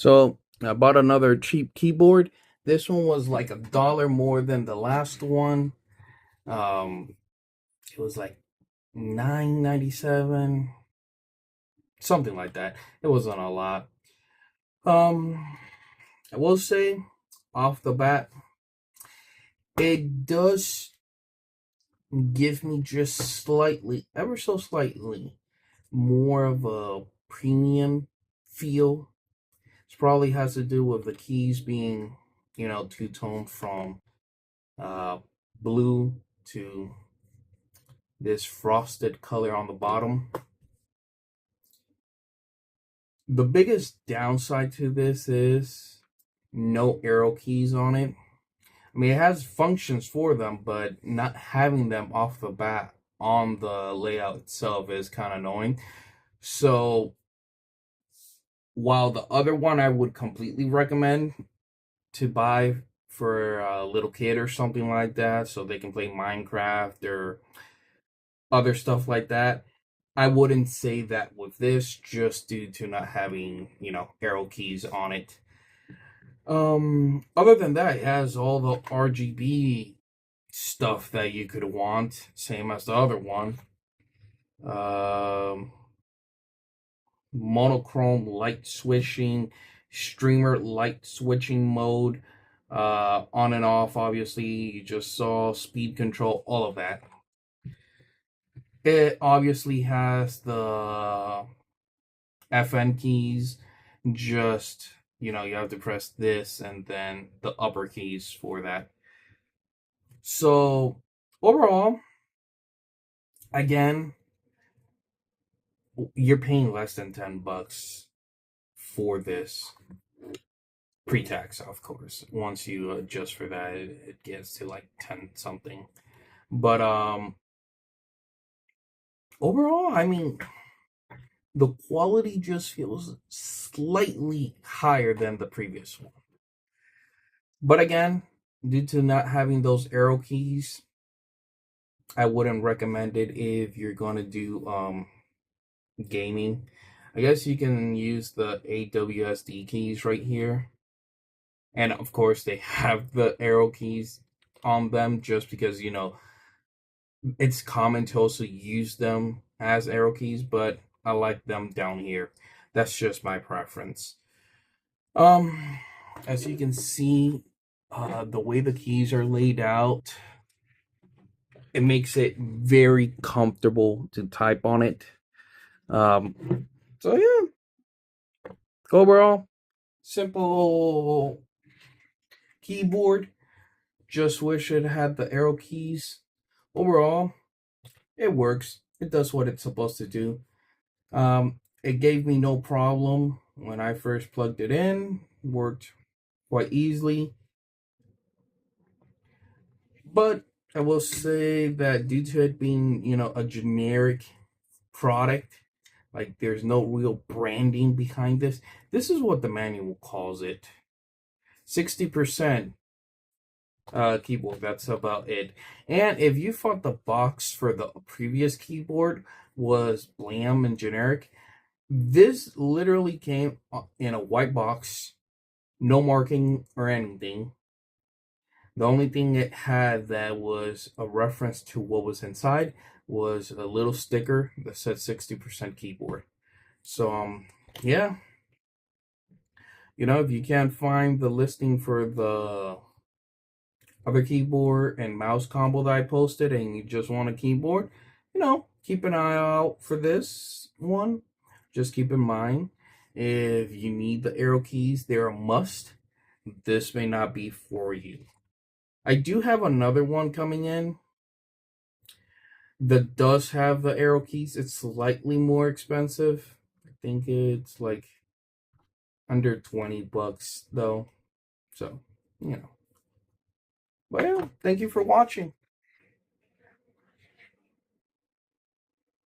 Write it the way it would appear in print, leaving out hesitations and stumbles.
So I bought another cheap keyboard. This one was like $1 more than the last one. Um, it was like $9.97, something like that. It wasn't a lot. I will say off the bat, it does give me just slightly, ever so slightly, more of a premium feel. This probably has to do with the keys being, two-tone from uh, blue to this frosted color on the bottom. The biggest downside to this is no arrow keys on it. I mean, it has functions for them, but not having them off the bat on the layout itself is kind of annoying. So, while the other one I would completely recommend to buy for a little kid or something like that, so they can play Minecraft or other stuff like that, I wouldn't say that with this, just due to not having, arrow keys on it. Other than that, it has all the RGB stuff that you could want, same as the other one. Monochrome light switching, streamer light switching mode, on and off, obviously, you just saw speed control, all of that. It obviously has the FN keys, just, you have to press this and then the upper keys for that. So, overall, again, you're paying less than $10 for this. Pre-tax, of course. Once you adjust for that, it gets to like 10 something. But overall, I mean, the quality just feels slightly higher than the previous one. But again, due to not having those arrow keys, I wouldn't recommend it if you're going to do gaming. I guess you can use the AWSD keys right here. And of course, they have the arrow keys on them just because, it's common to also use them as arrow keys, but I like them down here. That's just my preference. As you can see, the way the keys are laid out, it makes it very comfortable to type on it. So yeah, overall, simple keyboard. Just wish it had the arrow keys. Overall, it works. It does what it's supposed to do. It gave me no problem when I first plugged it in. Worked quite easily. But I will say that due to it being, a generic product, like there's no real branding behind this. This is what the manual calls it. 60% keyboard. That's about it. And if you thought the box for the previous keyboard was bland and generic, this literally came in a white box, no marking or anything. The only thing it had that was a reference to what was inside was a little sticker that said 60% keyboard. So, yeah. If you can't find the listing for the other keyboard and mouse combo that I posted and you just want a keyboard, keep an eye out for this one. Just keep in mind, if you need the arrow keys, they're a must. This may not be for you. I do have another one coming in that does have the arrow keys. It's slightly more expensive. I think it's like under $20 though. So, But yeah, thank you for watching.